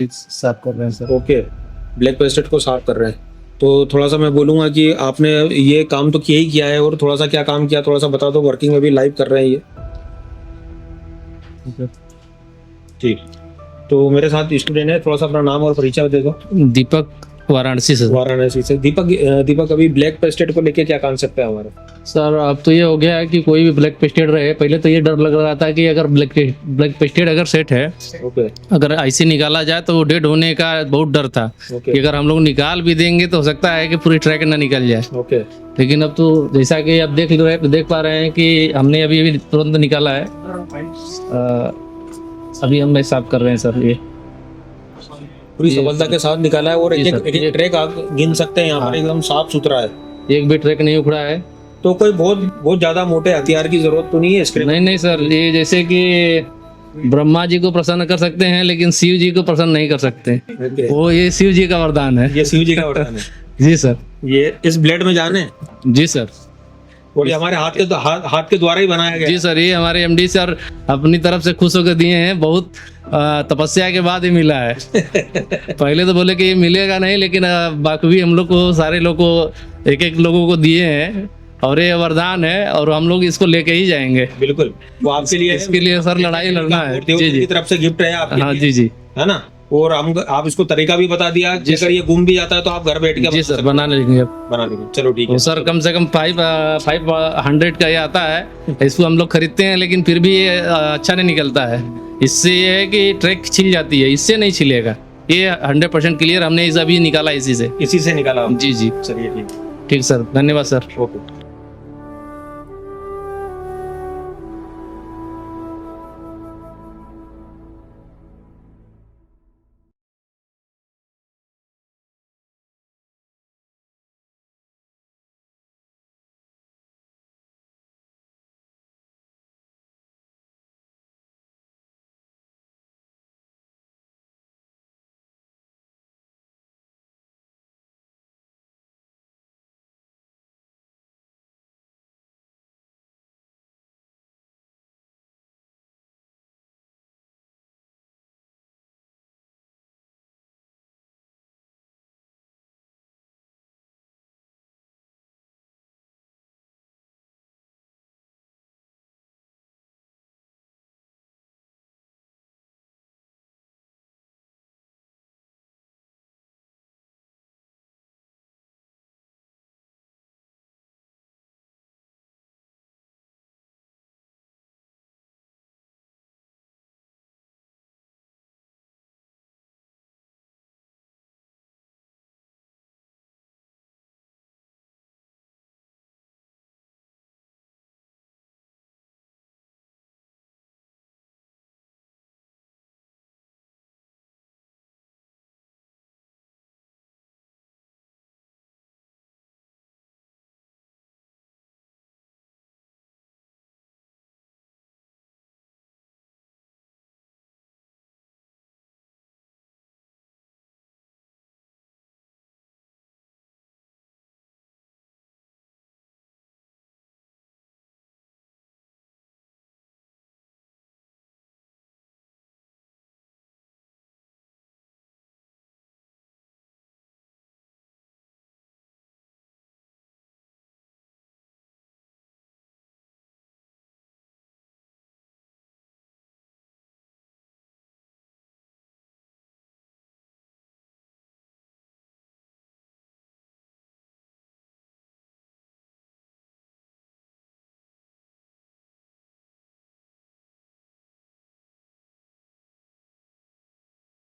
साफ कर रहे हैं सर। ओके, ब्लैक पेस्टेड को साफ कर रहे हैं। तो थोड़ा सा मैं बोलूँगा कि आपने ये काम तो किया ही किया है, और थोड़ा सा क्या काम किया, थोड़ा सा बता दो। वर्किंग में भी लाइव कर रहे हैं ये। ठीक है। ठीक, तो मेरे साथ स्टूडेंट है, थोड़ा सा अपना नाम और परिचय दे दो। दीपक, वाराणसी से। वाराणसी से। दीपक अभी ब्लैक पेस्टेड को लेके क्या कॉन्सेप्ट है हमारा? सर अब तो ये हो गया है कि कोई भी ब्लैक पेस्टेड रहे, पहले तो ये डर लग रहा था कि अगर ब्लैक पेस्टेड अगर सेट है, ओके अगर आईसी निकाला जाए तो वो डेड होने का बहुत डर था कि ओके अगर हम लोग निकाल भी देंगे तो हो सकता है कि पूरी ट्रैक ना निकल जाए। ओके। लेकिन अब तो जैसा कि आप देख पा रहे हैं कि हमने अभी तुरंत निकाला है। अभी हम साफ कर रहे हैं सर। ये पूरी सफलता के साथ निकाला है, और जी एक सर, एक ट्रैक आप गिन सकते हैं यहाँ पर, हाँ। एकदम साफ सुथरा है। एक भी ट्रैक नहीं उखड़ा है। तो कोई बहुत ज्यादा मोटे हथियार की जरूरत तो नहीं है इसके? नहीं नहीं सर, ये जैसे कि ब्रह्मा जी को प्रसन्न कर सकते हैं लेकिन शिव जी को प्रसन्न नहीं कर सकते। ओके। वो ये शिव जी का वरदान है। ये शिव जी का वरदान है। जी सर। ये इस ब्लेड में जाने, जी सर। और ये हमारे हाथ के द्वारा ही बनाया गया जी सर, ये हमारे एमडी सर अपनी तरफ से खुश होकर दिए हैं। बहुत तपस्या के बाद ही मिला है। पहले तो बोले कि ये मिलेगा नहीं, लेकिन बाकी हम लोग को, सारे लोग को, एक लोगों को दिए हैं, और ये वरदान है और हम लोग इसको लेके ही जाएंगे। बिल्कुल, वो आपके लिए, इसके लिए सर लड़ाई लड़ना है। देव जी की जी। तरफ से गिफ्ट है आपके हाँ लिए, जी जी है ना? और हम आप इसको तरीका भी बता दिया कि अगर ये गुम भी जाता है तो आप घर बैठ के जी सर, बना लेंगे। बना लेंगे। चलो ठीक है। तो सर कम से कम 500 का ये आता है, इसको हम लोग खरीदते हैं, लेकिन फिर भी ये अच्छा नहीं निकलता है। इससे ये है कि ट्रैक छिल जाती है, इससे नहीं छिलेगा। ये 100% क्लियर, हमने इस अभी निकाला इसी से। इसी से निकाला आपने? जी जी। चलिए ठीक। ठीक सर, धन्यवाद सर। ओके।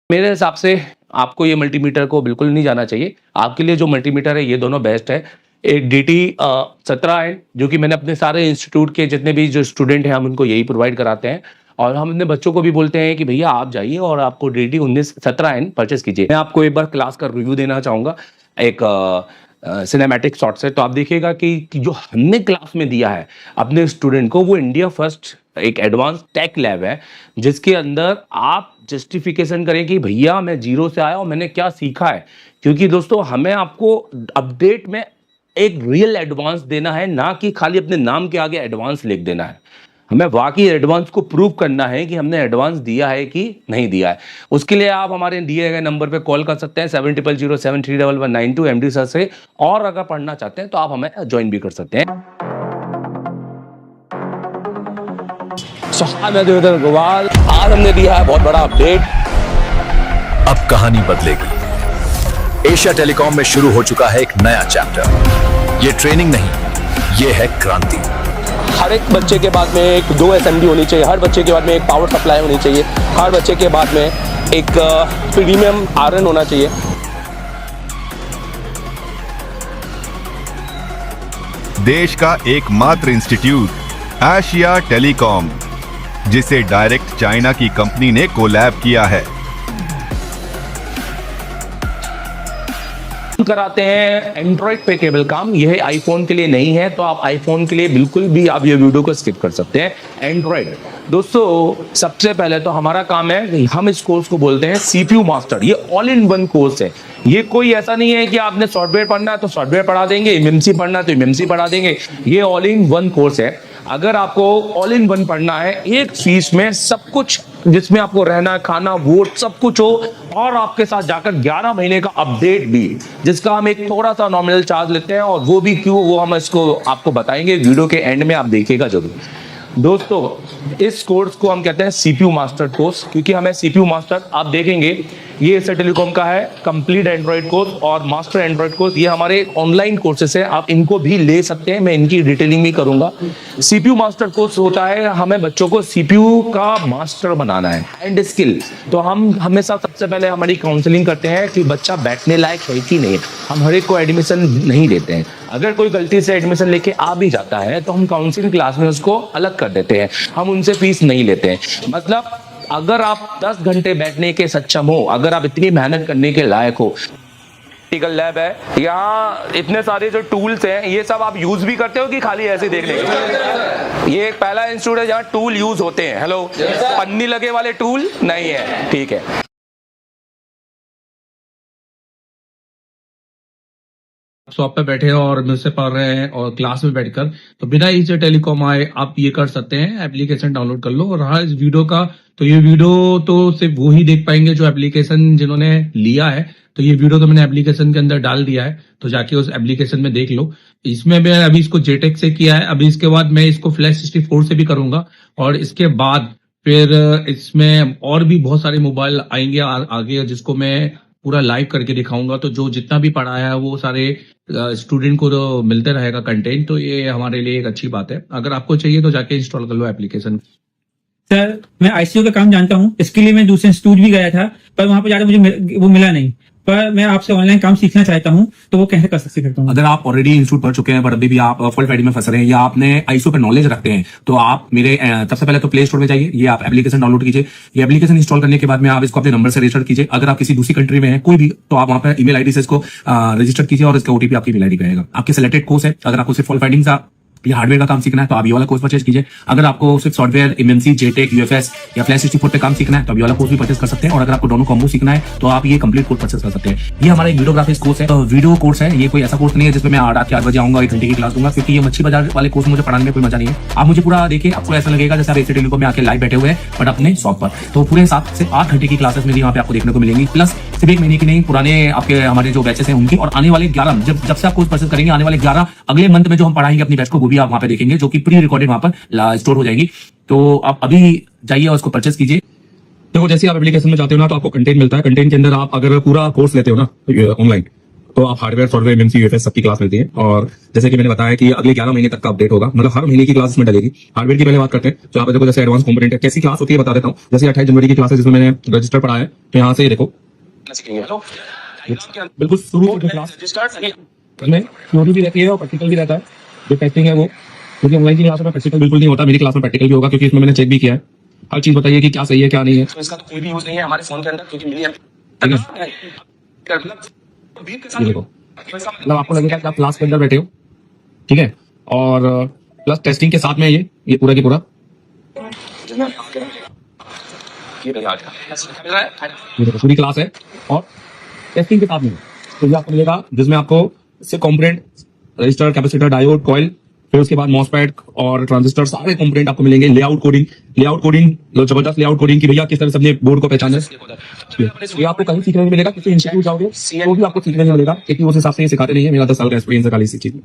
मेरे हिसाब से आपको ये मल्टीमीटर को बिल्कुल नहीं जाना चाहिए। आपके लिए जो मल्टीमीटर है ये दोनों बेस्ट है। एक DT 17 है, जो कि मैंने अपने सारे इंस्टीट्यूट के जितने भी जो स्टूडेंट हैं हम उनको यही प्रोवाइड कराते हैं, और हम अपने बच्चों को भी बोलते हैं कि भैया आप जाइए और आपको DT 17 परचेस कीजिए। मैं आपको एक बार क्लास का रिव्यू देना चाहूँगा, एक सिनेमैटिक शॉट से। तो आप देखिएगा कि जो हमने क्लास में दिया है अपने स्टूडेंट को, वो इंडिया फर्स्ट एक एडवांस टेक लैब है, जिसके अंदर आप जस्टिफिकेशन करें कि भैया मैं जीरो से आया और मैंने क्या सीखा है। क्योंकि दोस्तों हमें आपको अपडेट में एक रियल एडवांस देना है, ना कि खाली अपने नाम के आगे एडवांस लिख देना है। हमें वाकई एडवांस को प्रूव करना है कि हमने एडवांस दिया है कि नहीं दिया है। उसके लिए आप हमारे दिए गए नंबर पे कॉल कर सकते हैं 7007311192 एमडी सर से, और अगर पढ़ना चाहते हैं तो आप हमें ज्वाइन भी कर सकते हैं। गोवाल, आज हमने दिया है बहुत बड़ा अपडेट। अब कहानी बदलेगी। एशिया टेलीकॉम में शुरू हो चुका है एक नया चैप्टर। ये ट्रेनिंग नहीं, ये है क्रांति। हर एक बच्चे के बाद में एक 2 SMD होनी चाहिए, हर बच्चे के बाद में एक पावर सप्लाई होनी चाहिए, हर बच्चे के बाद में एक प्रीमियम आयरन होना चाहिए। देश का एकमात्र इंस्टीट्यूट एशिया टेलीकॉम, जिसे डायरेक्ट चाइना की कंपनी ने कोलैब किया है। कराते हैं एंड्रॉइड पे केबल काम, यह आईफोन के लिए नहीं है, तो आप आईफोन के लिए बिल्कुल भी आप ये वीडियो को स्किप कर सकते हैं। एंड्रॉइड दोस्तों, सबसे पहले तो हमारा काम है, हम इस कोर्स को बोलते हैं CPU मास्टर। ये ऑल इन वन कोर्स है। ये कोई ऐसा नहीं है कि आपने सॉफ्टवेयर पढ़ना है तो सॉफ्टवेयर पढ़ा देंगे, MMC पढ़ना है तो MMC पढ़ा देंगे। ये ऑल इन वन कोर्स है। अगर आपको ऑल इन वन पढ़ना है, एक फीस में सब कुछ, जिसमें आपको रहना, खाना, वोट सब कुछ हो, और आपके साथ जाकर 11 महीने का अपडेट भी, जिसका हम एक थोड़ा सा नॉमिनल चार्ज लेते हैं, और वो भी क्यों, वो हम इसको आपको बताएंगे वीडियो के एंड में, आप देखिएगा जरूर। दोस्तों, इस कोर्स को हम कहते हैं CPU मास्टर कोर्स, क्योंकि हमें CPU मास्टर, आप देखेंगे ये एशिया टेलीकॉम का है कंप्लीट एंड्रॉइड कोर्स और मास्टर एंड्रॉइड कोर्स। ये हमारे ऑनलाइन कोर्सेस है, आप इनको भी ले सकते हैं, मैं इनकी डिटेलिंग भी करूंगा। CPU मास्टर कोर्स होता है, हमें बच्चों को CPU का मास्टर बनाना है एंड स्किल। तो हम हमेशा सबसे पहले हमारी काउंसलिंग करते हैं कि बच्चा बैठने लायक है कि नहीं। हम हर एक को एडमिशन नहीं देते हैं। अगर कोई गलती से एडमिशन लेके आ भी जाता है तो हम काउंसलिंग क्लास में उसको अलग कर देते हैं, हम उनसे फीस नहीं लेते हैं। मतलब अगर आप 10 घंटे बैठने के सक्षम हो, अगर आप इतनी मेहनत करने के लायक हो, प्रैक्टिकल लैब है, यहाँ इतने सारे जो टूल्स हैं, ये सब आप यूज भी करते हो कि खाली ऐसे देखने के? ये एक पहला इंस्टीट्यूट है जहाँ टूल यूज होते हैं। हेलो, पन्नी लगे वाले टूल नहीं है, ठीक है। शॉप पे बैठे हैं और मुझसे पढ़ रहे हैं और क्लास में बैठकर, तो बिना एशिया टेलीकॉम आए आप ये कर सकते हैं। एप्लीकेशन डाउनलोड कर लो। और रहा इस वीडियो का, तो ये वीडियो तो सिर्फ वो ही देख पाएंगे जो एप्लीकेशन जिन्होंने लिया है। तो ये वीडियो तो मैंने एप्लीकेशन के अंदर डाल दिया है, तो जाके उस एप्लीकेशन में देख लो। इसमें मैं अभी इसको जेटेक से किया है, अभी इसके बाद मैं इसको फ्लैश 64 से भी करूंगा, और इसके बाद फिर इसमें और भी बहुत सारे मोबाइल आएंगे आगे, जिसको मैं पूरा लाइव करके दिखाऊंगा। तो जो जितना भी पढ़ाया है वो सारे स्टूडेंट को तो मिलते रहेगा कंटेंट, तो ये हमारे लिए एक अच्छी बात है। अगर आपको चाहिए तो जाके इंस्टॉल कर लो एप्लीकेशन। सर, मैं ICU का काम जानता हूँ, इसके लिए मैं दूसरे इंस्टीट्यूट भी गया था, पर वहां पर जाकर मुझे वो मिला नहीं। पर मैं आपसे ऑनलाइन काम सीखना चाहता हूँ, तो वो कैसे कर सकता हूँ? अगर आप ऑलरेडी इंस्टीट्यूट पढ़ चुके हैं पर अभी भी आप फुल फैडी में फंस रहे हैं, या आपने ICU पे नॉलेज रखते हैं, तो आप मेरे सबसे पहले तो प्ले स्टोर में जाइए, ये आप एप्लीकेशन डाउनलोड कीजिए। ये एप्लीकेशन इंस्टॉल करने के बाद में आप इसको अपने नंबर से रजिस्टर कीजिए। अगर आप किसी दूसरी कंट्री में हैं कोई भी, तो आप वहां पर ईमेल आईडी से इसको रजिस्टर कीजिए, और इसका OTP आपकी ईमेल आईडी पे आएगा। आपके सिलेक्टेड कोर्स है, अगर आपको सिर्फ फुल फाइडिंग का या हार्डवेयर का काम सीखना है तो आप ये वाला कोर्स परचेज कीजिए। अगर आपको सिर्फ सॉफ्टवेयर, MMC, JTEC, UFS या फ्लैश 64 पे काम सीखना है तो आप ये वाला कोर्स भी परचेज कर सकते हैं। और अगर आपको दोनों कॉम्बो सीखना है तो आप ये कंप्लीट कोर्स परचेज कर सकते हैं। ये हमारा एक वीडियोग्राफिक्स कोर्स है, तो वीडियो कोर्स है, ये कोई ऐसा कोर्स नहीं है जिसमें मैं रात के 8 बजे आऊंगा 1 घंटे की क्लास दूंगा, क्योंकि ये मच्छी बाजार वाले कोर्स मुझे पढ़ाने में कोई मजा नहीं है। आप मुझे पूरा देखिए, आपको ऐसा लगेगा जैसे आप एशिया टेलीकॉम में आके लाइव बैठे हुए हैं, बट अपने शॉप पर। तो पूरे 7 से 8 घंटे की क्लासेस मेरी यहाँ पे आपको देखने को मिलेंगी, प्लस सिर्फ 1 महीने की नहीं, पुराने आपके हमारे जो बैचेस हैं उनकी, और आने वाले 11 जब से आप कोर्स परचेज करेंगे, आने वाले 11 अगले मंथ में जो हम पढ़ाएंगे अपनी बैच को, वो भी आप वहाँ पे देखेंगे, जो कि प्री रिकॉर्डेड वहां पर स्टोर हो जाएगी। तो आप अभी जाइए और उसको परचेज कीजिए। देखो, जैसे आप एप्लीकेशन में जाते हो ना, तो आपको कंटेंट मिलता है। कंटेंट के अंदर आप अगर पूरा कोर्स लेते हो ना ऑनलाइन, तो आप हार्डवेयर, सॉफ्टवेयर, MMC, UFS सबकी क्लास मिलती है। और जैसे कि मैंने बताया कि अगले 11 महीने तक का अपडेट होगा, मतलब हर महीने की क्लास इसमें डलेगी। हार्डवेयर की पहले बात करते हैं, तो आप देखो जैसे एडवांस कंपोनेंट है, कैसी क्लास होती है बता देता हूँ। जैसे 28 जनवरी की क्लास है, जिसमें मैंने रजिस्टर पढ़ा है, तो यहाँ से ये देखो बिल्कुल शुरू से क्लास में थ्योरी भी रहती है और प्रैक्टिकल भी रहता है। जो टेस्टिंग है वो, क्योंकि ऑनलाइन की क्लास में प्रैक्टिकल बिल्कुल नहीं होता, मेरी क्लास में प्रैक्टिकल भी होगा, क्योंकि इसमें मैंने चेक भी किया है। हर चीज बताइए कि क्या सही है क्या नहीं है। तो इसका तो कोई भी यूज नहीं है हमारे फोन के अंदर, क्योंकि मिली है। ये देखो, मतलब आपको लगेगा कि आप क्लास के अंदर बैठे हो, ठीक है, और प्लस टेस्टिंग के साथ में ये पूरा की पूरा ये देखो पूरी क्लास है और टेस्टिंग के साथ में। तो ये आपको मिलेगा जिसमें आपको सिर्फ component, register, capacitor, diode, coil फिर उसके बाद मॉसफेट और ट्रांजिस्टर सारे कंपोनेंट आपको मिलेंगे। लेआउट कोडिंग जबरदस्त लेआउट कोडिंग की भैया किस तरह से अपने बोर्ड को पहचाना है, ये आपको कहीं सीखने नहीं मिलेगा। किसी इंस्टीट्यूट जाओगे तो भी आपको सीखने नहीं मिलेगा, क्योंकि उस हिसाब से ये सिखाते नहीं है। मेरा 10 साल का एक्सपीरियंस है खाली इसी चीज में।